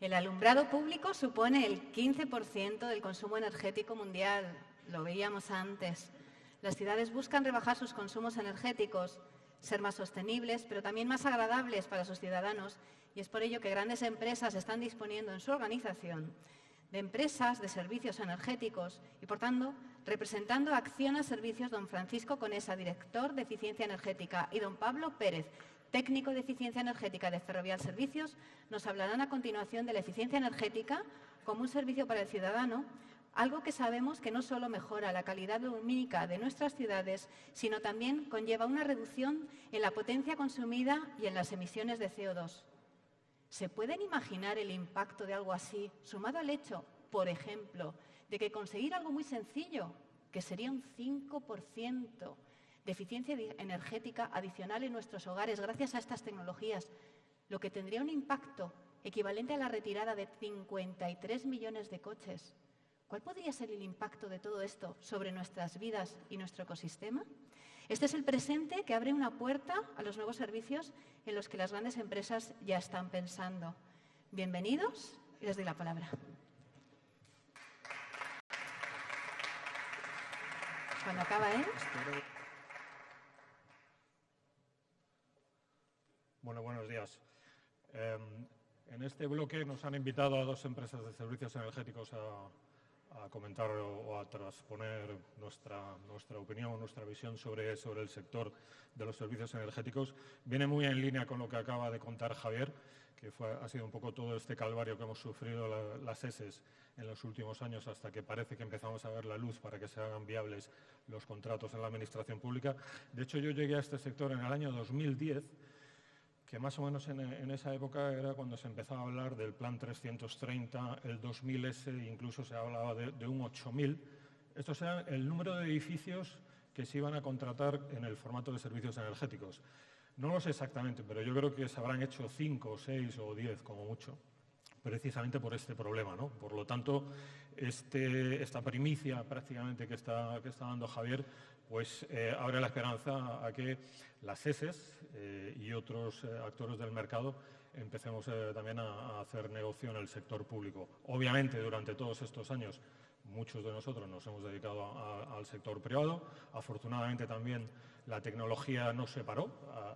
El alumbrado público supone el 15% del consumo energético mundial. Lo veíamos antes. Las ciudades buscan rebajar sus consumos energéticos, ser más sostenibles, pero también más agradables para sus ciudadanos. Y es por ello que grandes empresas están disponiendo en su organización de empresas de servicios energéticos y, por tanto, representando a Acciona Servicios, don Francisco Conesa, director de Eficiencia Energética, y don Pablo Pérez, técnico de Eficiencia Energética de Ferrovial Servicios, nos hablarán a continuación de la eficiencia energética como un servicio para el ciudadano, algo que sabemos que no solo mejora la calidad lumínica de nuestras ciudades, sino también conlleva una reducción en la potencia consumida y en las emisiones de CO2. ¿Se pueden imaginar el impacto de algo así, sumado al hecho, por ejemplo, de que conseguir algo muy sencillo, que sería un 5% de eficiencia energética adicional en nuestros hogares gracias a estas tecnologías, lo que tendría un impacto equivalente a la retirada de 53 millones de coches? ¿Cuál podría ser el impacto de todo esto sobre nuestras vidas y nuestro ecosistema? Este es el presente que abre una puerta a los nuevos servicios en los que las grandes empresas ya están pensando. Bienvenidos y les doy la palabra. Cuando acaba él. Bueno, buenos días. En este bloque nos han invitado a dos empresas de servicios energéticos a comentar o a transponer nuestra opinión, nuestra visión sobre el sector de los servicios energéticos. Viene muy en línea con lo que acaba de contar Javier, que ha sido un poco todo este calvario que hemos sufrido las ESES en los últimos años hasta que parece que empezamos a ver la luz para que se hagan viables los contratos en la administración pública. De hecho, yo llegué a este sector en el año 2010, que más o menos en esa época era cuando se empezaba a hablar del Plan 330, el 2000S, incluso se hablaba de un 8000. Estos eran el número de edificios que se iban a contratar en el formato de servicios energéticos. No lo sé exactamente, pero yo creo que se habrán hecho 5, 6 o 10 como mucho, precisamente por este problema, ¿no? Por lo tanto, esta primicia prácticamente que está dando Javier, pues abre la esperanza a que las ESES y otros actores del mercado empecemos también a hacer negocio en el sector público. Obviamente, durante todos estos años, muchos de nosotros nos hemos dedicado al sector privado. Afortunadamente, también la tecnología no se paró,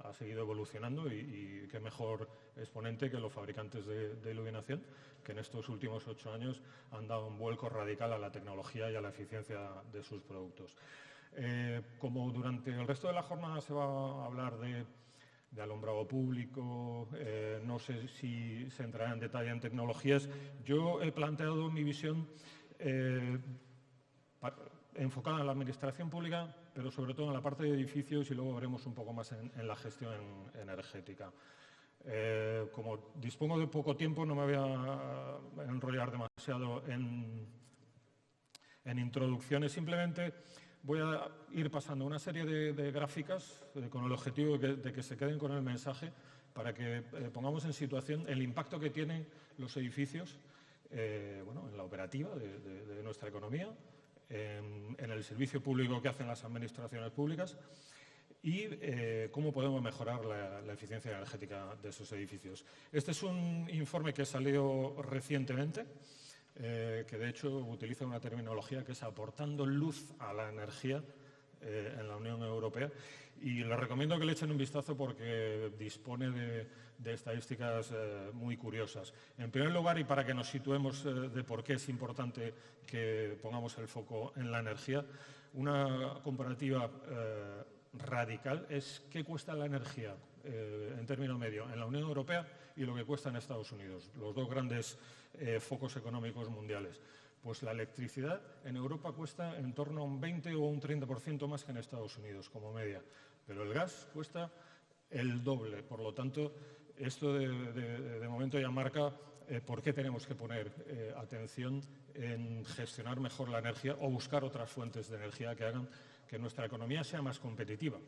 ha seguido evolucionando y qué mejor exponente que los fabricantes de iluminación, que en estos últimos 8 años han dado un vuelco radical a la tecnología y a la eficiencia de sus productos. Como durante el resto de la jornada se va a hablar de alumbrado público, no sé si se entrará en detalle en tecnologías, yo he planteado mi visión enfocada en la administración pública, pero sobre todo en la parte de edificios, y luego veremos un poco más en la gestión energética. Como dispongo de poco tiempo, no me voy a enrollar demasiado en introducciones, simplemente voy a ir pasando una serie de gráficas con el objetivo de que se queden con el mensaje para que pongamos en situación el impacto que tienen los edificios en la operativa de nuestra economía, en el servicio público que hacen las administraciones públicas y cómo podemos mejorar la eficiencia energética de esos edificios. Este es un informe que salió recientemente, que de hecho utiliza una terminología que es aportando luz a la energía en la Unión Europea, y les recomiendo que le echen un vistazo porque dispone de estadísticas muy curiosas. En primer lugar, y para que nos situemos de por qué es importante que pongamos el foco en la energía, una comparativa radical es qué cuesta la energía en término medio en la Unión Europea y lo que cuesta en Estados Unidos, los dos grandes focos económicos mundiales. Pues la electricidad en Europa cuesta en torno a un 20 o un 30% más que en Estados Unidos, como media. Pero el gas cuesta el doble. Por lo tanto, esto de momento ya marca por qué tenemos que poner atención en gestionar mejor la energía o buscar otras fuentes de energía que hagan que nuestra economía sea más competitiva.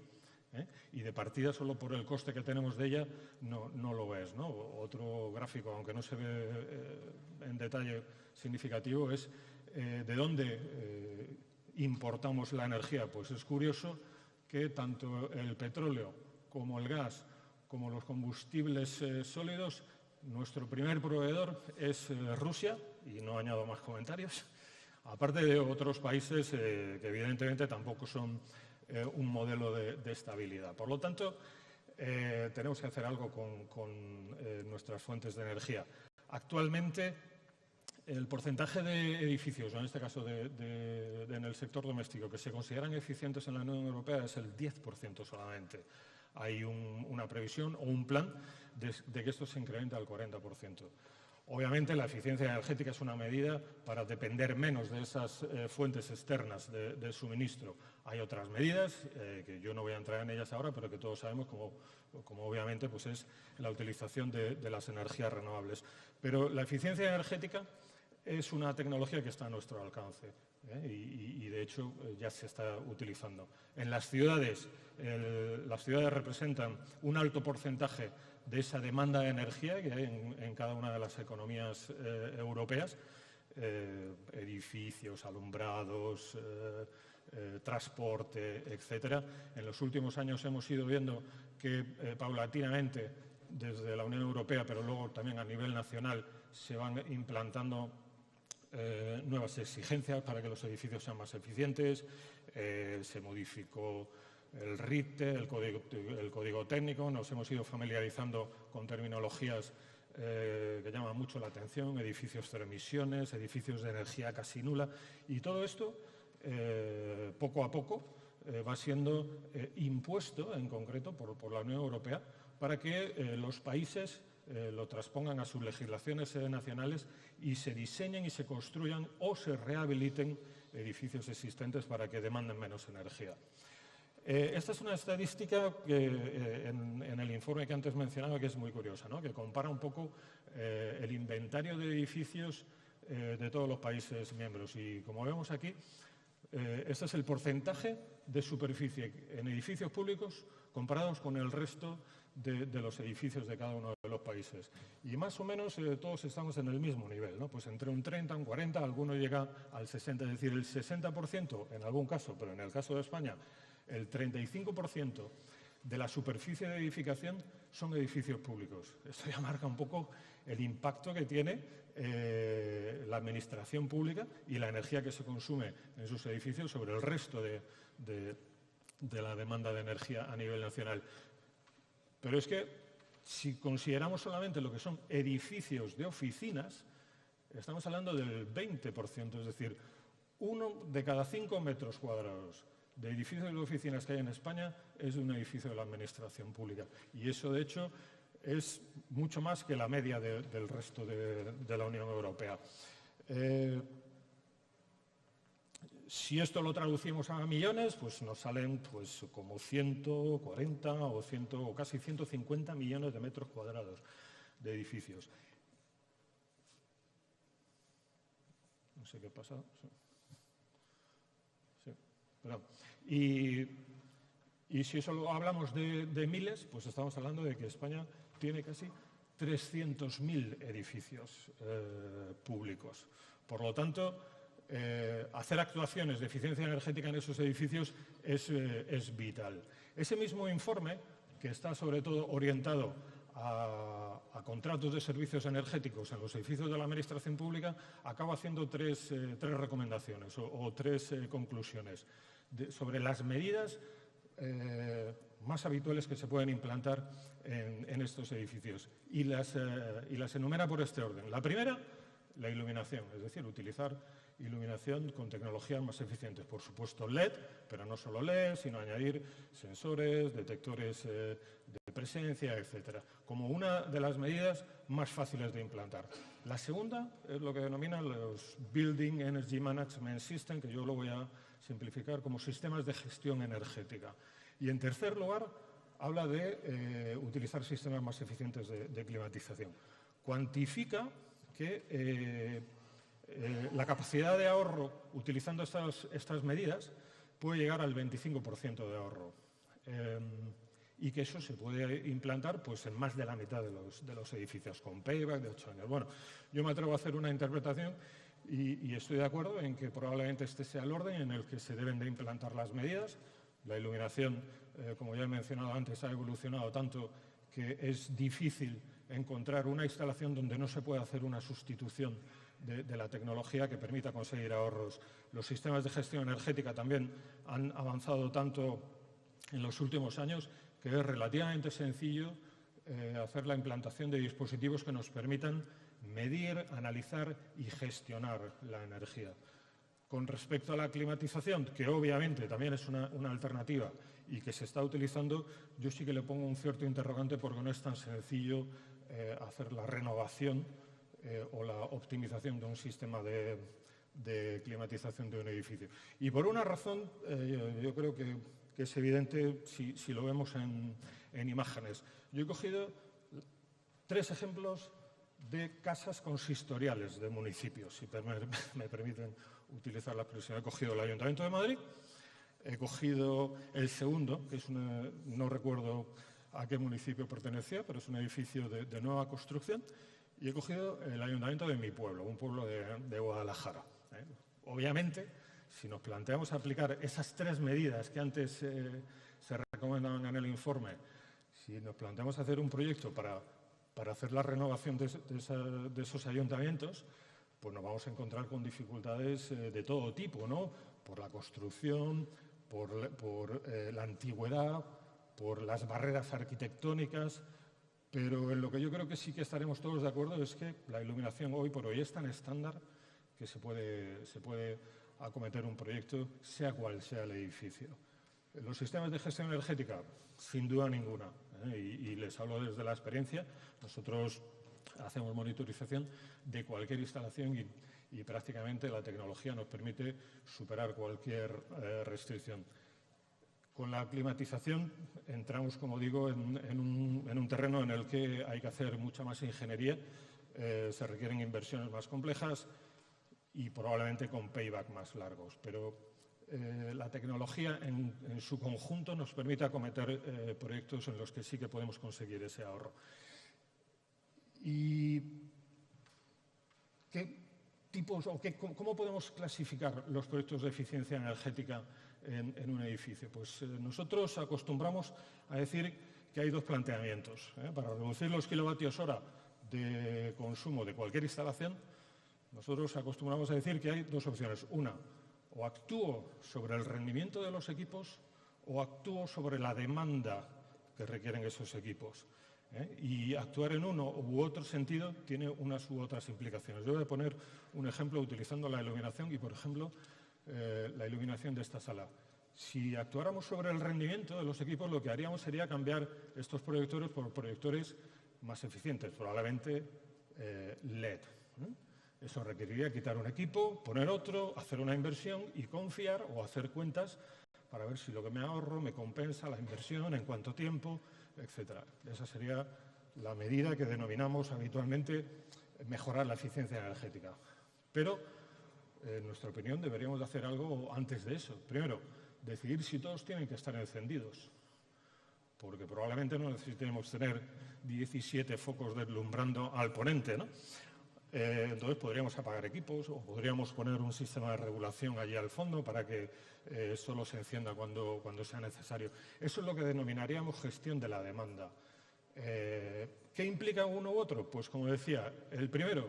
Y de partida, solo por el coste que tenemos de ella, no lo es, ¿no? Otro gráfico, aunque no se ve en detalle significativo, es de dónde importamos la energía. Pues es curioso que tanto el petróleo como el gas, como los combustibles sólidos, Nuestro primer proveedor es Rusia, y no añado más comentarios, aparte de otros países que evidentemente tampoco son un modelo de estabilidad. Por lo tanto, tenemos que hacer algo con nuestras fuentes de energía. Actualmente, el porcentaje de edificios, en este caso en el sector doméstico, que se consideran eficientes en la Unión Europea es el 10% solamente. Hay una previsión o un plan de que esto se incremente al 40%. Obviamente, la eficiencia energética es una medida para depender menos de esas fuentes externas de suministro. Hay otras medidas, que yo no voy a entrar en ellas ahora, pero que todos sabemos, como obviamente pues es la utilización de las energías renovables. Pero la eficiencia energética es una tecnología que está a nuestro alcance y de hecho ya se está utilizando. En las ciudades representan un alto porcentaje de esa demanda de energía que hay en cada una de las economías europeas, edificios, alumbrados, transporte, etcétera. En los últimos años hemos ido viendo que paulatinamente desde la Unión Europea, pero luego también a nivel nacional, se van implantando nuevas exigencias para que los edificios sean más eficientes. Se modificó el RITE, el código técnico, nos hemos ido familiarizando con terminologías que llaman mucho la atención, edificios cero emisiones, edificios de energía casi nula, y todo esto poco a poco va siendo impuesto en concreto por la Unión Europea para que los países lo transpongan a sus legislaciones nacionales y se diseñen y se construyan o se rehabiliten edificios existentes para que demanden menos energía. Esta es una estadística que en el informe que antes mencionaba que es muy curiosa, ¿no? Que compara un poco el inventario de edificios de todos los países miembros. Y como vemos aquí, este es el porcentaje de superficie en edificios públicos comparados con el resto de los edificios de cada uno de los países. Y más o menos todos estamos en el mismo nivel, ¿no? Pues entre un 30, un 40, alguno llega al 60, es decir, el 60% en algún caso, pero en el caso de España, el 35% de la superficie de edificación son edificios públicos. Esto ya marca un poco el impacto que tiene la administración pública y la energía que se consume en sus edificios sobre el resto de la demanda de energía a nivel nacional. Pero es que si consideramos solamente lo que son edificios de oficinas, estamos hablando del 20%, es decir, 1 de cada 5 metros cuadrados de edificios de oficinas que hay en España es un edificio de la administración pública. Y eso, de hecho, es mucho más que la media del resto de la Unión Europea. Si esto lo traducimos a millones, pues nos salen pues, como 140 o casi 150 millones de metros cuadrados de edificios. No sé qué pasa. Sí, perdón. Y si eso lo hablamos de miles, pues estamos hablando de que España tiene casi 300.000 edificios públicos. Por lo tanto, hacer actuaciones de eficiencia energética en esos edificios es vital. Ese mismo informe, que está sobre todo orientado a contratos de servicios energéticos en los edificios de la administración pública, acaba haciendo tres recomendaciones o tres conclusiones sobre las medidas más habituales que se pueden implantar en estos edificios y las enumera por este orden. La primera, la iluminación, es decir, utilizar iluminación con tecnologías más eficientes. Por supuesto LED, pero no solo LED, sino añadir sensores, detectores de presencia, etcétera, como una de las medidas más fáciles de implantar. La segunda es lo que denominan los Building Energy Management System, que yo lo voy a simplificar como sistemas de gestión energética. Y en tercer lugar, habla de utilizar sistemas más eficientes de climatización. Cuantifica que la capacidad de ahorro utilizando estas medidas puede llegar al 25% de ahorro y que eso se puede implantar pues, en más de la mitad de los edificios con payback de 8 años. Bueno, yo me atrevo a hacer una interpretación y estoy de acuerdo en que probablemente este sea el orden en el que se deben de implantar las medidas. La iluminación, como ya he mencionado antes, ha evolucionado tanto que es difícil encontrar una instalación donde no se pueda hacer una sustitución de la tecnología que permita conseguir ahorros. Los sistemas de gestión energética también han avanzado tanto en los últimos años que es relativamente sencillo hacer la implantación de dispositivos que nos permitan medir, analizar y gestionar la energía. Con respecto a la climatización, que obviamente también es una alternativa y que se está utilizando, yo sí que le pongo un cierto interrogante porque no es tan sencillo hacer la renovación o la optimización de un sistema de climatización de un edificio. Y por una razón, yo creo que es evidente si lo vemos en imágenes. Yo he cogido 3 ejemplos de casas consistoriales de municipios, si me permiten utilizar la expresión. He cogido el Ayuntamiento de Madrid, he cogido el segundo, que es no recuerdo a qué municipio pertenecía, pero es un edificio de nueva construcción, y he cogido el Ayuntamiento de mi pueblo, un pueblo de Guadalajara. Obviamente, si nos planteamos aplicar esas 3 medidas que antes se recomendaban en el informe, si nos planteamos hacer un proyecto para hacer la renovación de esos ayuntamientos, pues nos vamos a encontrar con dificultades de todo tipo, ¿no? Por la construcción, por la antigüedad, por las barreras arquitectónicas, pero en lo que yo creo que sí que estaremos todos de acuerdo es que la iluminación hoy por hoy es tan estándar que se puede acometer un proyecto, sea cual sea el edificio. Los sistemas de gestión energética, sin duda ninguna, y les hablo desde la experiencia. Nosotros hacemos monitorización de cualquier instalación y prácticamente la tecnología nos permite superar cualquier restricción. Con la climatización entramos, como digo, en un terreno en el que hay que hacer mucha más ingeniería, se requieren inversiones más complejas y probablemente con payback más largos. Pero la tecnología en su conjunto nos permite acometer proyectos en los que sí que podemos conseguir ese ahorro. ¿Y qué tipos o cómo podemos clasificar los proyectos de eficiencia energética en un edificio? Pues nosotros acostumbramos a decir que hay 2 planteamientos. Para reducir los kilovatios hora de consumo de cualquier instalación, nosotros acostumbramos a decir que hay 2 opciones. Una, o actúo sobre el rendimiento de los equipos o actúo sobre la demanda que requieren esos equipos. Y actuar en uno u otro sentido tiene unas u otras implicaciones. Yo voy a poner un ejemplo utilizando la iluminación y, por ejemplo, la iluminación de esta sala. Si actuáramos sobre el rendimiento de los equipos, lo que haríamos sería cambiar estos proyectores por proyectores más eficientes, probablemente LED. Eso requeriría quitar un equipo, poner otro, hacer una inversión y confiar o hacer cuentas para ver si lo que me ahorro me compensa la inversión, en cuánto tiempo, etcétera. Esa sería la medida que denominamos habitualmente mejorar la eficiencia energética. Pero, en nuestra opinión, deberíamos de hacer algo antes de eso. Primero, decidir si todos tienen que estar encendidos, porque probablemente no necesitemos tener 17 focos deslumbrando al ponente, ¿no? Entonces podríamos apagar equipos o podríamos poner un sistema de regulación allí al fondo para que solo se encienda cuando sea necesario. Eso es lo que denominaríamos gestión de la demanda. ¿Qué implica uno u otro? Pues como decía, el primero,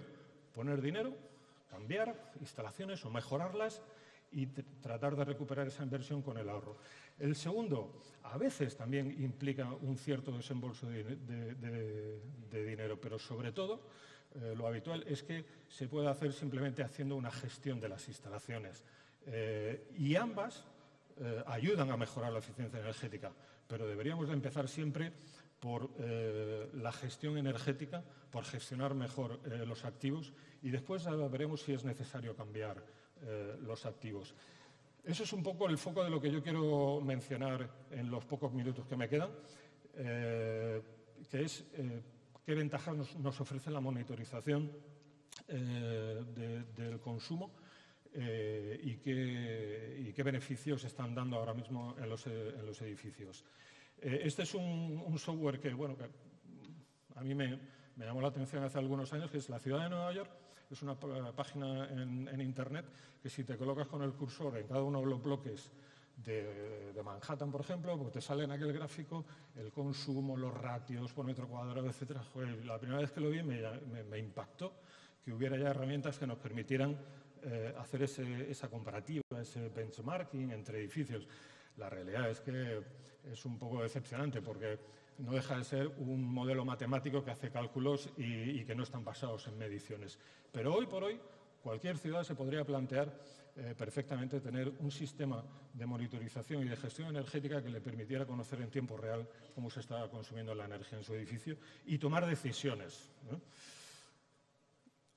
poner dinero, cambiar instalaciones o mejorarlas y tratar de recuperar esa inversión con el ahorro. El segundo, a veces también implica un cierto desembolso de dinero, pero sobre todo lo habitual es que se puede hacer simplemente haciendo una gestión de las instalaciones. Y ambas ayudan a mejorar la eficiencia energética, pero deberíamos de empezar siempre por la gestión energética, por gestionar mejor los activos y después veremos si es necesario cambiar los activos. Eso es un poco el foco de lo que yo quiero mencionar en los pocos minutos que me quedan, que es qué ventajas nos ofrece la monitorización del consumo y qué beneficios están dando ahora mismo en los edificios. Este es un software que a mí me llamó la atención hace algunos años, que es la Ciudad de Nueva York. Es una página en Internet que si te colocas con el cursor en cada uno de los bloques de Manhattan, por ejemplo, porque te sale en aquel gráfico el consumo, los ratios por metro cuadrado, etcétera. Joder, la primera vez que lo vi me impactó que hubiera ya herramientas que nos permitieran hacer esa comparativa, ese benchmarking entre edificios. La realidad es que es un poco decepcionante porque no deja de ser un modelo matemático que hace cálculos y que no están basados en mediciones. Pero hoy por hoy cualquier ciudad se podría plantear perfectamente tener un sistema de monitorización y de gestión energética que le permitiera conocer en tiempo real cómo se está consumiendo la energía en su edificio y tomar decisiones, ¿no?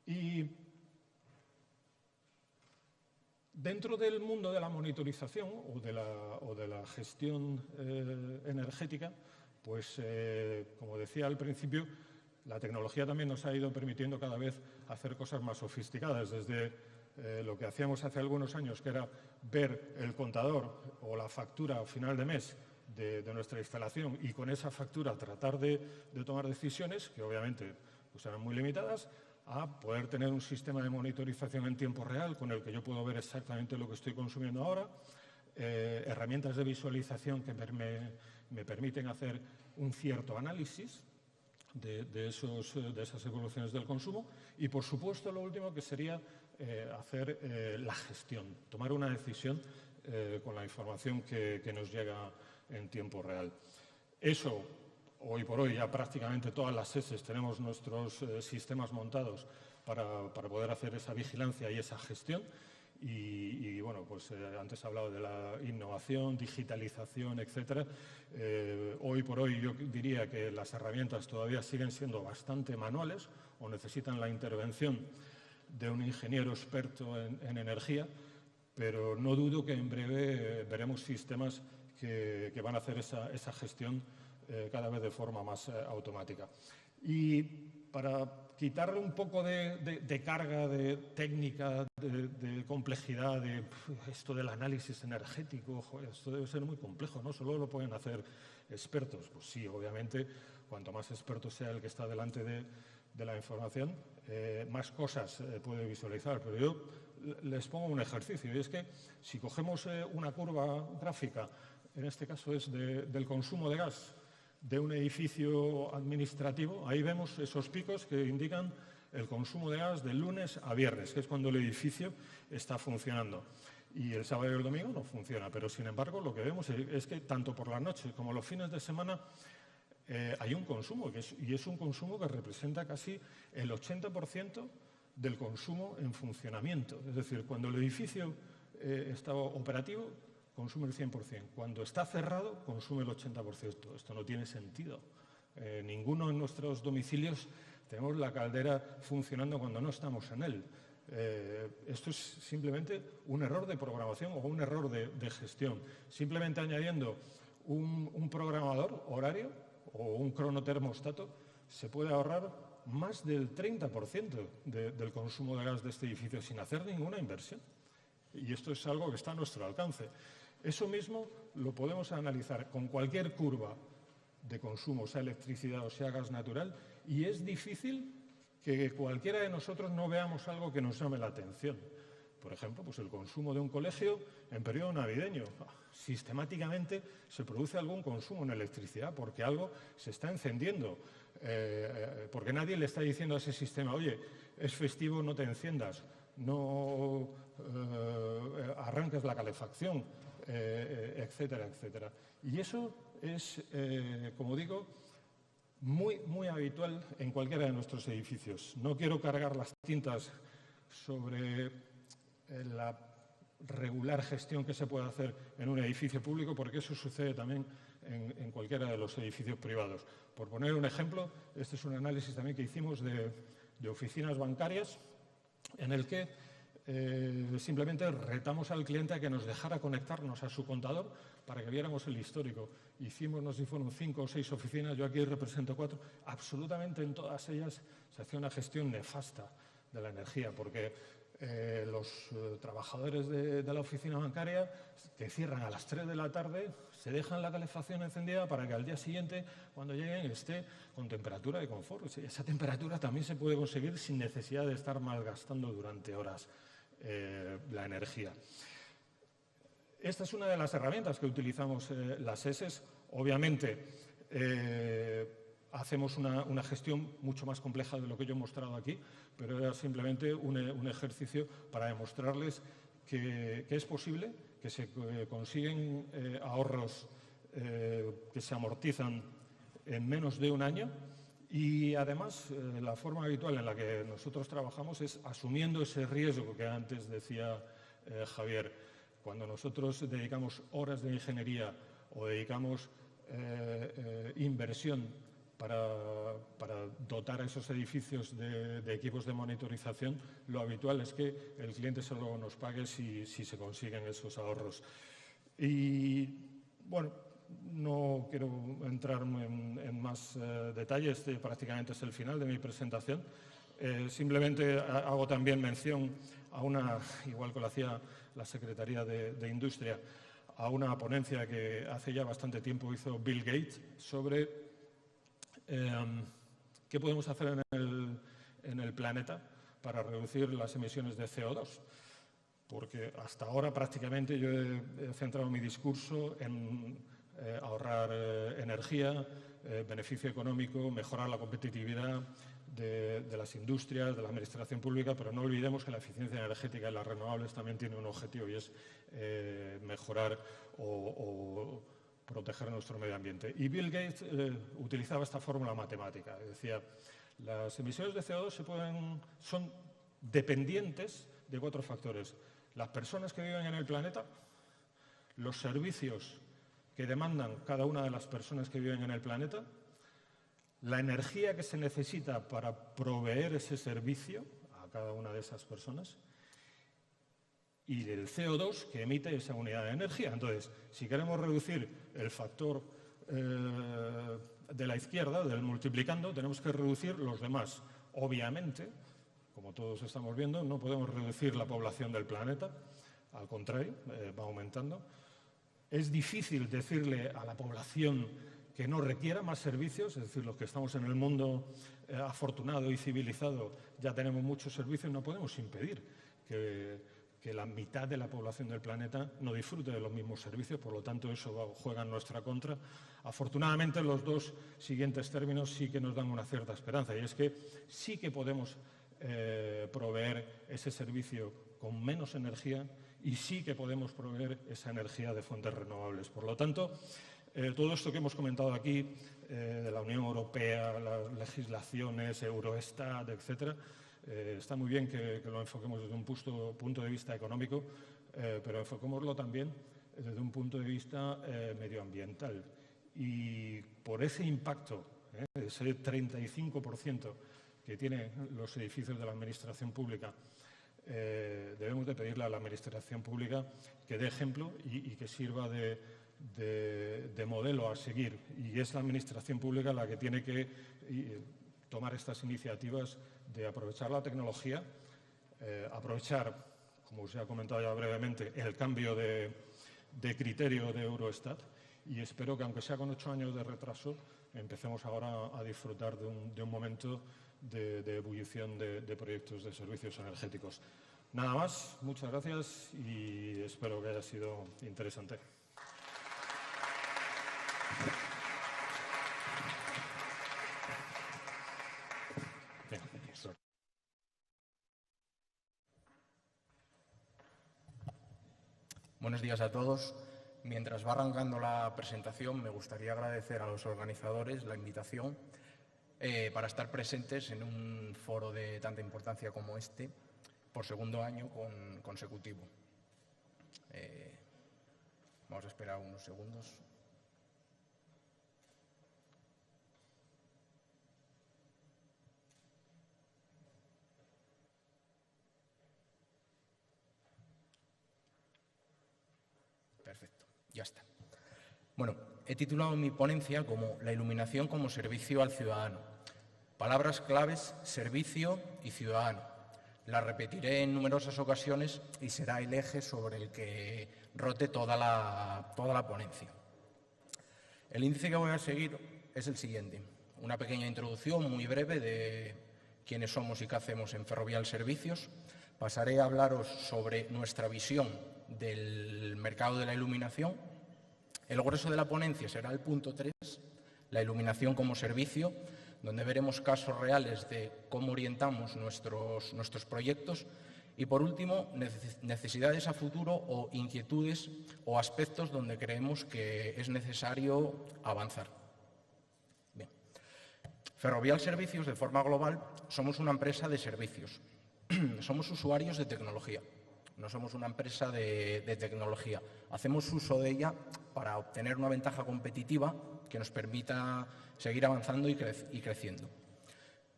Y dentro del mundo de la monitorización o de la gestión energética, pues, como decía al principio, la tecnología también nos ha ido permitiendo cada vez hacer cosas más sofisticadas, desde lo que hacíamos hace algunos años, que era ver el contador o la factura a final de mes de nuestra instalación y con esa factura tratar de tomar decisiones, que obviamente pues, eran muy limitadas, a poder tener un sistema de monitorización en tiempo real con el que yo puedo ver exactamente lo que estoy consumiendo ahora, herramientas de visualización que me permiten hacer un cierto análisis de esas evoluciones del consumo y, por supuesto, lo último que sería hacer la gestión, tomar una decisión con la información que nos llega en tiempo real. Eso, hoy por hoy, ya prácticamente todas las SES tenemos nuestros sistemas montados para poder hacer esa vigilancia y esa gestión. Y bueno, pues antes he hablado de la innovación, digitalización, etcétera. Hoy por hoy yo diría que las herramientas todavía siguen siendo bastante manuales o necesitan la intervención de un ingeniero experto en energía, pero no dudo que en breve veremos sistemas que van a hacer esa gestión cada vez de forma más automática. Y para quitarle un poco de carga, de técnica, de complejidad, de esto del análisis energético, joder, esto debe ser muy complejo, ¿no? Solo lo pueden hacer expertos. Pues sí, obviamente, cuanto más experto sea el que está delante de la información, más cosas puede visualizar. Pero yo les pongo un ejercicio, y es que si cogemos una curva gráfica, en este caso es del consumo de gas, de un edificio administrativo, ahí vemos esos picos que indican el consumo de gas de lunes a viernes, que es cuando el edificio está funcionando. Y el sábado y el domingo no funciona, pero sin embargo lo que vemos es que tanto por la noche como los fines de semana hay un consumo, y es un consumo que representa casi el 80% del consumo en funcionamiento. Es decir, cuando el edificio está operativo, consume el 100%. Cuando está cerrado, consume el 80%. Esto no tiene sentido. Ninguno en nuestros domicilios tenemos la caldera funcionando cuando no estamos en él. Esto es simplemente un error de programación o un error de gestión. Simplemente añadiendo un programador horario o un cronotermostato se puede ahorrar más del 30% del consumo de gas de este edificio sin hacer ninguna inversión. Y esto es algo que está a nuestro alcance. Eso mismo lo podemos analizar con cualquier curva de consumo, sea electricidad o sea gas natural, y es difícil que cualquiera de nosotros no veamos algo que nos llame la atención. Por ejemplo, pues el consumo de un colegio en periodo navideño. Sistemáticamente se produce algún consumo en electricidad porque algo se está encendiendo, porque nadie le está diciendo a ese sistema, oye, es festivo, no te enciendas, no arranques la calefacción, etcétera, etcétera. Y eso es, como digo, muy, muy habitual en cualquiera de nuestros edificios. No quiero cargar las tintas sobre la regular gestión que se puede hacer en un edificio público, porque eso sucede también en cualquiera de los edificios privados. Por poner un ejemplo, este es un análisis también que hicimos de oficinas bancarias, en el que simplemente retamos al cliente a que nos dejara conectarnos a su contador para que viéramos el histórico. Hicimos, no sé si fueron 5 o 6 oficinas, yo aquí represento 4, absolutamente en todas ellas se hacía una gestión nefasta de la energía, porque los trabajadores de la oficina bancaria que cierran a las 3 de la tarde, se dejan la calefacción encendida para que al día siguiente, cuando lleguen, esté con temperatura de confort. Esa temperatura también se puede conseguir sin necesidad de estar malgastando durante horas la energía. Esta es una de las herramientas que utilizamos las ESES. Obviamente, hacemos una gestión mucho más compleja de lo que yo he mostrado aquí, pero era simplemente un ejercicio para demostrarles que es posible, que se consiguen ahorros que se amortizan en menos de un año y, además, la forma habitual en la que nosotros trabajamos es asumiendo ese riesgo que antes decía Javier. Cuando nosotros dedicamos horas de ingeniería o dedicamos inversión para dotar a esos edificios de equipos de monitorización, lo habitual es que el cliente solo nos pague si se consiguen esos ahorros. Y, bueno, no quiero entrar en más detalles, prácticamente es el final de mi presentación. Simplemente hago también mención a una, igual que lo hacía la Secretaría de Industria, a una ponencia que hace ya bastante tiempo hizo Bill Gates sobre qué podemos hacer en el planeta para reducir las emisiones de CO2. Porque hasta ahora prácticamente yo he centrado mi discurso en ahorrar energía, beneficio económico, mejorar la competitividad de las industrias, de la administración pública, pero no olvidemos que la eficiencia energética y las renovables también tiene un objetivo y es mejorar o proteger nuestro medio ambiente. Y Bill Gates utilizaba esta fórmula matemática. Decía, las emisiones de CO2 son dependientes de 4 factores. Las personas que viven en el planeta, los servicios que demandan cada una de las personas que viven en el planeta, la energía que se necesita para proveer ese servicio a cada una de esas personas y el CO2 que emite esa unidad de energía. Entonces, si queremos reducir el factor de la izquierda, del multiplicando, tenemos que reducir los demás. Obviamente, como todos estamos viendo, no podemos reducir la población del planeta, al contrario, va aumentando. Es difícil decirle a la población que no requiera más servicios, es decir, los que estamos en el mundo afortunado y civilizado ya tenemos muchos servicios, no podemos impedir que la mitad de la población del planeta no disfrute de los mismos servicios, por lo tanto eso juega en nuestra contra. Afortunadamente los 2 siguientes términos sí que nos dan una cierta esperanza y es que sí que podemos proveer ese servicio con menos energía y sí que podemos proveer esa energía de fuentes renovables. Por lo tanto, todo esto que hemos comentado aquí, de la Unión Europea, las legislaciones, Eurostat, etcétera, está muy bien que lo enfoquemos desde un punto de vista económico, pero enfoquémoslo también desde un punto de vista medioambiental. Y por ese impacto, ese 35% que tienen los edificios de la Administración Pública, debemos de pedirle a la Administración Pública que dé ejemplo y que sirva de modelo a seguir. Y es la Administración Pública la que tiene que tomar estas iniciativas de aprovechar la tecnología, aprovechar, como se ha comentado ya brevemente, el cambio de criterio de Eurostat y espero que, aunque sea con 8 años de retraso, empecemos ahora a disfrutar de un momento de ebullición de proyectos de servicios energéticos. Nada más, muchas gracias y espero que haya sido interesante. Buenos días a todos. Mientras va arrancando la presentación, me gustaría agradecer a los organizadores la invitación para estar presentes en un foro de tanta importancia como este, por segundo año consecutivo. Vamos a esperar unos segundos. Perfecto, ya está. Bueno, he titulado mi ponencia como La iluminación como servicio al ciudadano. Palabras claves, servicio y ciudadano. La repetiré en numerosas ocasiones y será el eje sobre el que rote toda la ponencia. El índice que voy a seguir es el siguiente. Una pequeña introducción muy breve de quiénes somos y qué hacemos en Ferrovial Servicios. Pasaré a hablaros sobre nuestra visión del mercado de la iluminación. El grueso de la ponencia será el punto 3, la iluminación como servicio, donde veremos casos reales de cómo orientamos nuestros proyectos. Y, por último, necesidades a futuro o inquietudes o aspectos donde creemos que es necesario avanzar. Bien. Ferrovial Servicios, de forma global, somos una empresa de servicios. Somos usuarios de tecnología, no somos una empresa de tecnología. Hacemos uso de ella para obtener una ventaja competitiva que nos permita seguir avanzando y creciendo.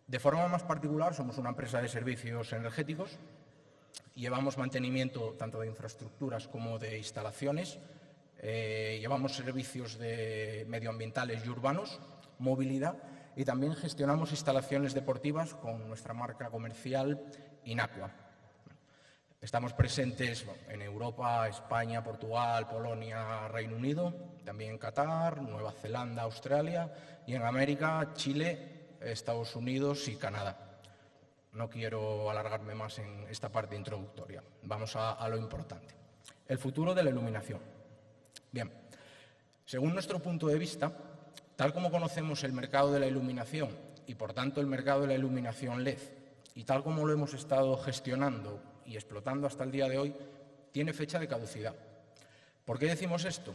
De forma más particular, somos una empresa de servicios energéticos. Llevamos mantenimiento tanto de infraestructuras como de instalaciones, llevamos servicios medioambientales y urbanos, movilidad, y también gestionamos instalaciones deportivas con nuestra marca comercial Inaqua. Estamos presentes en Europa, España, Portugal, Polonia, Reino Unido, también en Qatar, Nueva Zelanda, Australia, y en América, Chile, Estados Unidos y Canadá. No quiero alargarme más en esta parte introductoria. Vamos a lo importante. El futuro de la iluminación. Bien, según nuestro punto de vista, tal como conocemos el mercado de la iluminación y, por tanto, el mercado de la iluminación LED, y tal como lo hemos estado gestionando y explotando hasta el día de hoy, tiene fecha de caducidad. ¿Por qué decimos esto?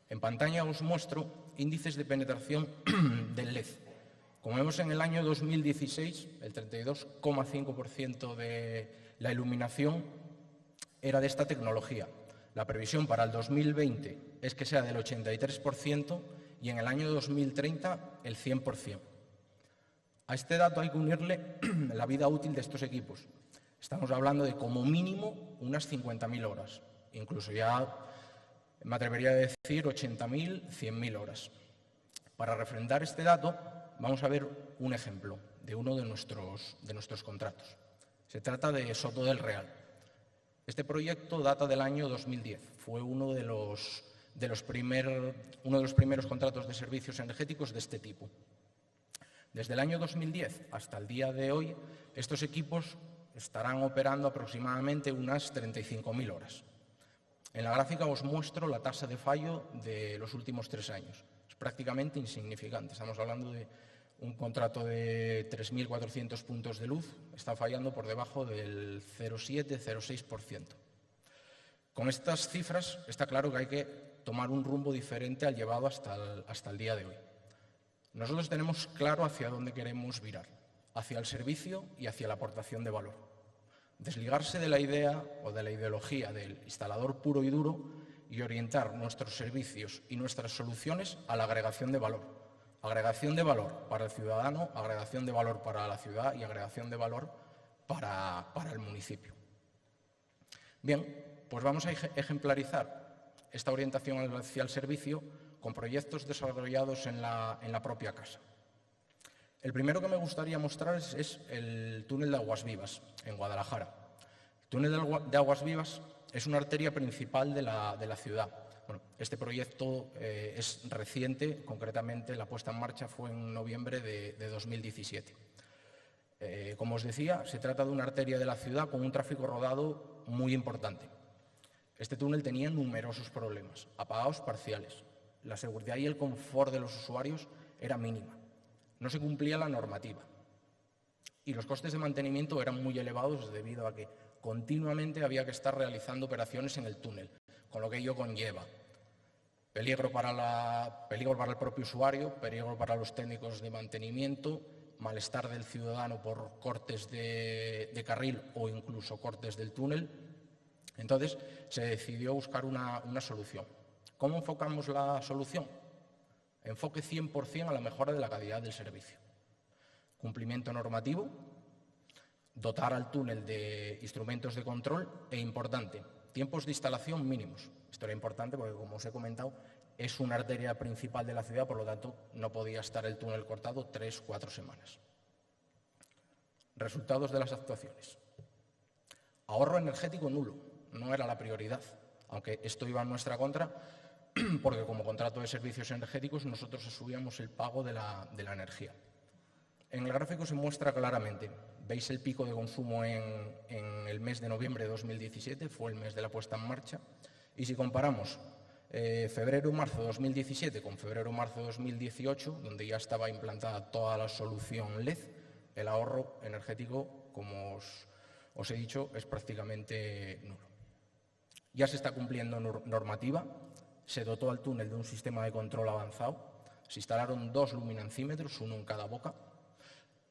En pantalla os muestro índices de penetración del LED. Como vemos, en el año 2016, el 32,5% de la iluminación era de esta tecnología. La previsión para el 2020 es que sea del 83% y en el año 2030 el 100%. A este dato hay que unirle la vida útil de estos equipos. Estamos hablando de como mínimo unas 50.000 horas, incluso ya me atrevería a decir 80.000, 100.000 horas. Para refrendar este dato, vamos a ver un ejemplo de uno de nuestros contratos. Se trata de Soto del Real. Este proyecto data del año 2010. Fue uno de los primeros contratos de servicios energéticos de este tipo. Desde el año 2010 hasta el día de hoy, estos equipos estarán operando aproximadamente unas 35.000 horas. En la gráfica os muestro la tasa de fallo de los últimos 3 años. Es prácticamente insignificante. Estamos hablando de un contrato de 3.400 puntos de luz, está fallando por debajo del 0,7-0,6%. Con estas cifras está claro que hay que tomar un rumbo diferente al llevado hasta el día de hoy. Nosotros tenemos claro hacia dónde queremos virar, hacia el servicio y hacia la aportación de valor. Desligarse de la idea o de la ideología del instalador puro y duro y orientar nuestros servicios y nuestras soluciones a la agregación de valor. Agregación de valor para el ciudadano, agregación de valor para la ciudad y agregación de valor para el municipio. Bien, pues vamos a ejemplarizar esta orientación hacia el servicio con proyectos desarrollados en la propia casa. El primero que me gustaría mostrar es el túnel de Aguas Vivas, en Guadalajara. El túnel de Aguas Vivas es una arteria principal de la ciudad. Bueno, este proyecto es reciente, concretamente la puesta en marcha fue en noviembre de 2017. Como os decía, se trata de una arteria de la ciudad con un tráfico rodado muy importante. Este túnel tenía numerosos problemas, apagados parciales. La seguridad y el confort de los usuarios era mínima. No se cumplía la normativa. Y los costes de mantenimiento eran muy elevados debido a que continuamente había que estar realizando operaciones en el túnel, con lo que ello conlleva peligro para el propio usuario, peligro para los técnicos de mantenimiento, malestar del ciudadano por cortes de carril o incluso cortes del túnel. Entonces, se decidió buscar una solución. ¿Cómo enfocamos la solución? Enfoque 100% a la mejora de la calidad del servicio. Cumplimiento normativo, dotar al túnel de instrumentos de control e, importante, tiempos de instalación mínimos. Esto era importante porque, como os he comentado, es una arteria principal de la ciudad, por lo tanto, no podía estar el túnel cortado 3-4 semanas. Resultados de las actuaciones. Ahorro energético nulo, no era la prioridad, aunque esto iba en nuestra contra, porque como contrato de servicios energéticos nosotros asumíamos el pago de la energía. En el gráfico se muestra claramente, veis el pico de consumo en el mes de noviembre de 2017, fue el mes de la puesta en marcha, y si comparamos febrero-marzo de 2017 con febrero-marzo de 2018, donde ya estaba implantada toda la solución LED, el ahorro energético, como os he dicho, es prácticamente nulo. Ya se está cumpliendo normativa, se dotó al túnel de un sistema de control avanzado, se instalaron 2 luminancímetros, uno en cada boca.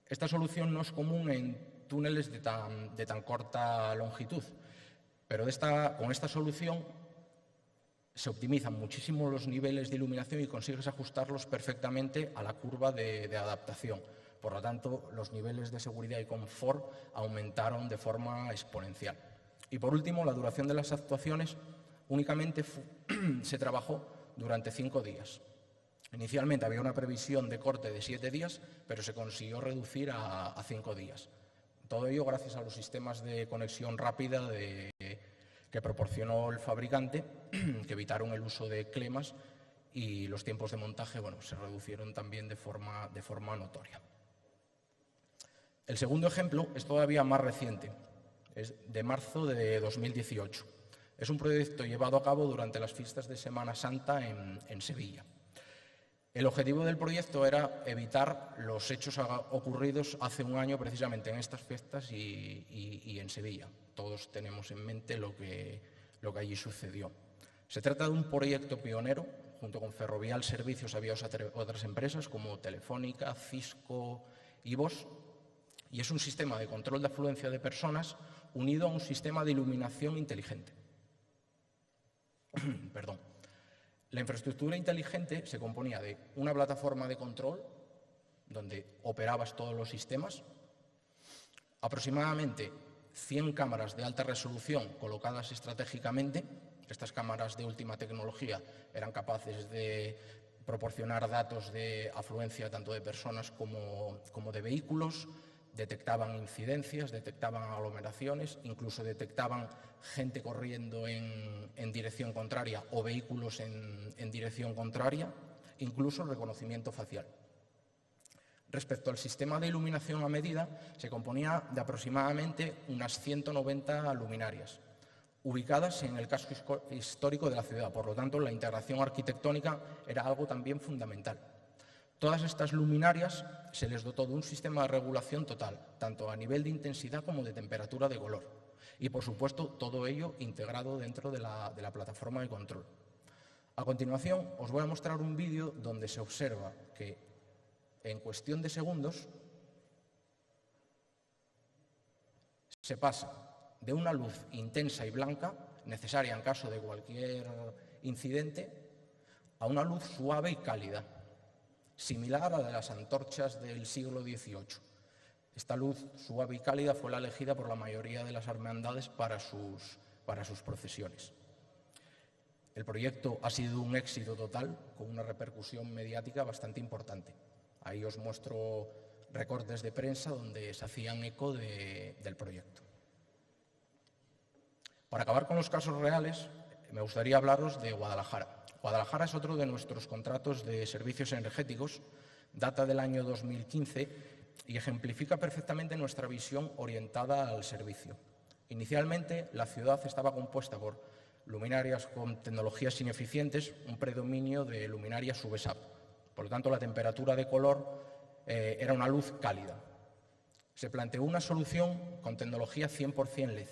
Esta solución no es común en túneles de tan corta longitud, pero con esta solución se optimizan muchísimo los niveles de iluminación y consigues ajustarlos perfectamente a la curva de adaptación. Por lo tanto, los niveles de seguridad y confort aumentaron de forma exponencial. Y por último, la duración de las actuaciones únicamente se trabajó durante 5 días. Inicialmente había una previsión de corte de 7 días, pero se consiguió reducir a 5 días. Todo ello gracias a los sistemas de conexión rápida que proporcionó el fabricante, que evitaron el uso de clemas, y los tiempos de montaje se reducieron también de forma notoria. El segundo ejemplo es todavía más reciente, es de marzo de 2018. Es un proyecto llevado a cabo durante las fiestas de Semana Santa en Sevilla. El objetivo del proyecto era evitar los hechos ocurridos hace un año precisamente en estas fiestas y en Sevilla. Todos tenemos en mente lo que allí sucedió. Se trata de un proyecto pionero. Junto con Ferrovial Servicios había otras empresas como Telefónica, Cisco y Bosch, y es un sistema de control de afluencia de personas unido a un sistema de iluminación inteligente. Perdón. La infraestructura inteligente se componía de una plataforma de control donde operabas todos los sistemas, aproximadamente 100 cámaras de alta resolución colocadas estratégicamente. Estas cámaras de última tecnología eran capaces de proporcionar datos de afluencia tanto de personas como de vehículos, detectaban incidencias, detectaban aglomeraciones, incluso detectaban gente corriendo en dirección contraria o vehículos en dirección contraria, incluso reconocimiento facial. Respecto al sistema de iluminación a medida, se componía de aproximadamente unas 190 luminarias, ubicadas en el casco histórico de la ciudad. Por lo tanto, la integración arquitectónica era algo también fundamental. Todas estas luminarias se les dotó de un sistema de regulación total, tanto a nivel de intensidad como de temperatura de color. Y, por supuesto, todo ello integrado dentro de la plataforma de control. A continuación, os voy a mostrar un vídeo donde se observa que, en cuestión de segundos, se pasa de una luz intensa y blanca, necesaria en caso de cualquier incidente, a una luz suave y cálida, similar a la de las antorchas del siglo XVIII. Esta luz suave y cálida fue la elegida por la mayoría de las hermandades para sus procesiones. El proyecto ha sido un éxito total, con una repercusión mediática bastante importante. Ahí os muestro recortes de prensa donde se hacían eco del proyecto. Para acabar con los casos reales, me gustaría hablaros de Guadalajara. Guadalajara es otro de nuestros contratos de servicios energéticos, data del año 2015 y ejemplifica perfectamente nuestra visión orientada al servicio. Inicialmente, la ciudad estaba compuesta por luminarias con tecnologías ineficientes, un predominio de luminarias UV-SAP. Por lo tanto, la temperatura de color era una luz cálida. Se planteó una solución con tecnología 100% LED,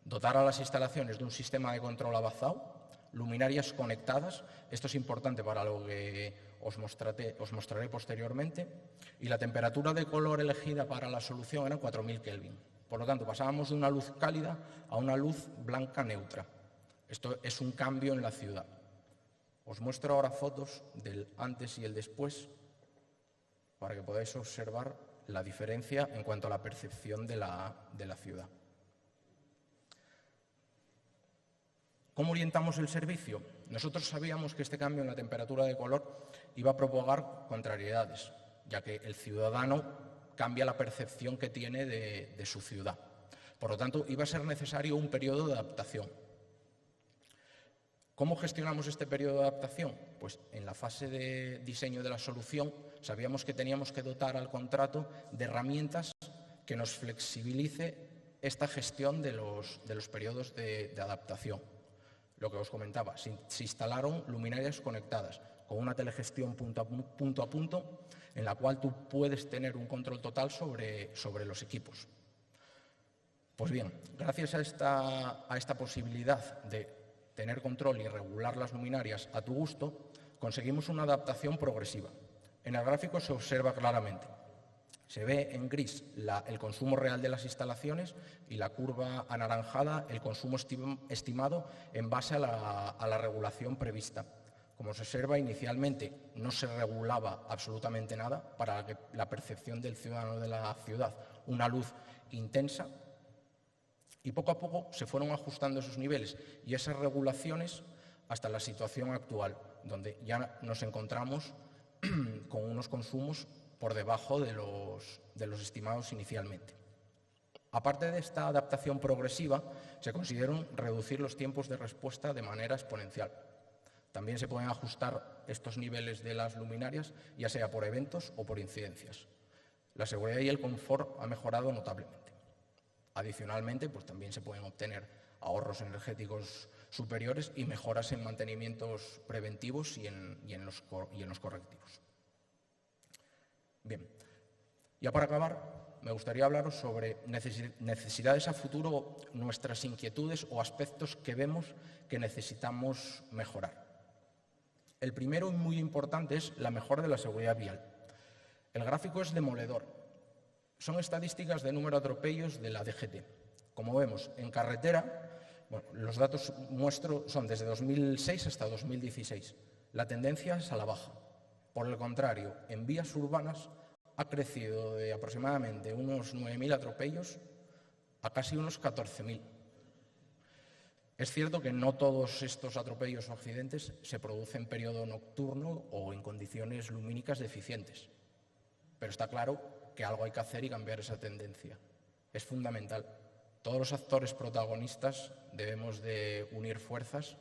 dotar a las instalaciones de un sistema de control avanzado, luminarias conectadas, esto es importante para lo que os mostraré posteriormente, y la temperatura de color elegida para la solución era 4000 Kelvin. Por lo tanto, pasábamos de una luz cálida a una luz blanca neutra. Esto es un cambio en la ciudad. Os muestro ahora fotos del antes y el después para que podáis observar la diferencia en cuanto a la percepción de la ciudad. ¿Cómo orientamos el servicio? Nosotros sabíamos que este cambio en la temperatura de color iba a propagar contrariedades, ya que el ciudadano cambia la percepción que tiene de su ciudad. Por lo tanto, iba a ser necesario un periodo de adaptación. ¿Cómo gestionamos este periodo de adaptación? Pues en la fase de diseño de la solución sabíamos que teníamos que dotar al contrato de herramientas que nos flexibilice esta gestión de los periodos de adaptación. Lo que os comentaba, se instalaron luminarias conectadas con una telegestión punto a punto en la cual tú puedes tener un control total sobre los equipos. Pues bien, gracias a esta posibilidad de tener control y regular las luminarias a tu gusto, conseguimos una adaptación progresiva. En el gráfico se observa claramente. Se ve en gris el consumo real de las instalaciones y la curva anaranjada el consumo estimado en base a la regulación prevista. Como se observa, inicialmente no se regulaba absolutamente nada para la percepción del ciudadano de la ciudad, una luz intensa, y poco a poco se fueron ajustando esos niveles y esas regulaciones hasta la situación actual, donde ya nos encontramos con unos consumos por debajo de los estimados inicialmente. Aparte de esta adaptación progresiva, se consideraron reducir los tiempos de respuesta de manera exponencial. También se pueden ajustar estos niveles de las luminarias, ya sea por eventos o por incidencias. La seguridad y el confort ha mejorado notablemente. Adicionalmente, pues también se pueden obtener ahorros energéticos superiores y mejoras en mantenimientos preventivos y en los correctivos. Bien, ya para acabar, me gustaría hablaros sobre necesidades a futuro, nuestras inquietudes o aspectos que vemos que necesitamos mejorar. El primero y muy importante es la mejora de la seguridad vial. El gráfico es demoledor. Son estadísticas de número de atropellos de la DGT. Como vemos, en carretera, los datos muestro son desde 2006 hasta 2016. La tendencia es a la baja. Por el contrario, en vías urbanas ha crecido de aproximadamente unos 9.000 atropellos a casi unos 14.000. Es cierto que no todos estos atropellos o accidentes se producen en periodo nocturno o en condiciones lumínicas deficientes, pero está claro que algo hay que hacer y cambiar esa tendencia. Es fundamental. Todos los actores protagonistas debemos de unir fuerzas,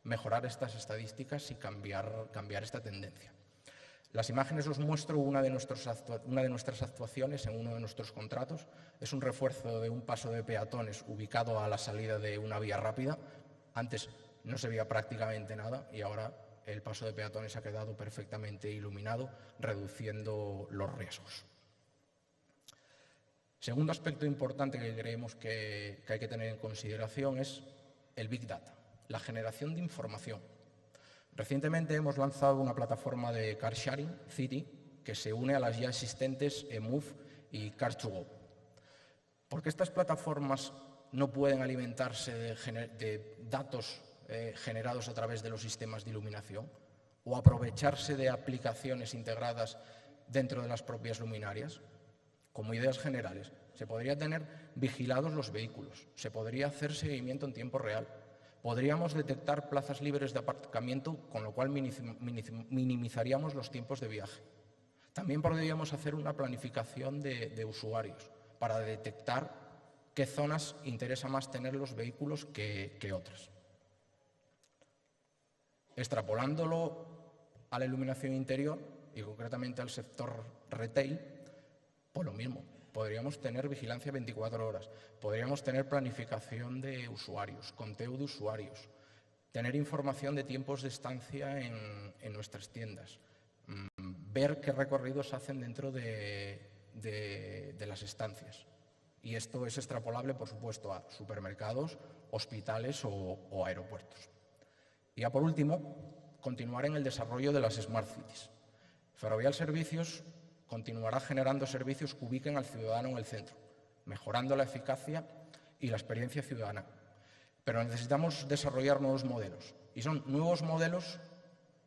mejorar estas estadísticas y cambiar esta tendencia. Las imágenes os muestro una de nuestras actuaciones en uno de nuestros contratos. Es un refuerzo de un paso de peatones ubicado a la salida de una vía rápida. Antes no se veía prácticamente nada y ahora el paso de peatones ha quedado perfectamente iluminado, reduciendo los riesgos. Segundo aspecto importante que creemos que hay que tener en consideración es el Big Data, la generación de información. Recientemente hemos lanzado una plataforma de car sharing, City, que se une a las ya existentes eMove y Car2Go. ¿Por qué estas plataformas no pueden alimentarse de datos generados a través de los sistemas de iluminación o aprovecharse de aplicaciones integradas dentro de las propias luminarias? Como ideas generales, se podría tener vigilados los vehículos, se podría hacer seguimiento en tiempo real, podríamos detectar plazas libres de aparcamiento, con lo cual minimizaríamos los tiempos de viaje. También podríamos hacer una planificación de usuarios para detectar qué zonas interesa más tener los vehículos que otras. Extrapolándolo a la iluminación interior y concretamente al sector retail, pues lo mismo. Podríamos tener vigilancia 24 horas, podríamos tener planificación de usuarios, conteo de usuarios, tener información de tiempos de estancia en nuestras tiendas, ver qué recorridos hacen dentro de las estancias. Y esto es extrapolable, por supuesto, a supermercados, hospitales o aeropuertos. Y ya por último, continuar en el desarrollo de las Smart Cities. Ferrovial Servicios continuará generando servicios que ubiquen al ciudadano en el centro, mejorando la eficacia y la experiencia ciudadana. Pero necesitamos desarrollar nuevos modelos, y son nuevos modelos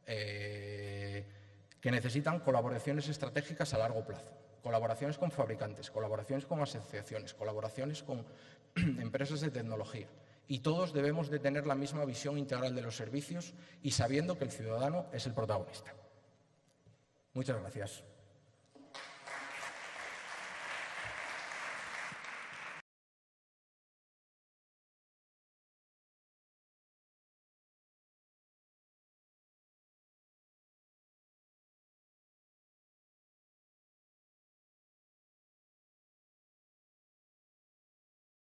que necesitan colaboraciones estratégicas a largo plazo, colaboraciones con fabricantes, colaboraciones con asociaciones, colaboraciones con empresas de tecnología. Y todos debemos de tener la misma visión integral de los servicios y sabiendo que el ciudadano es el protagonista. Muchas gracias.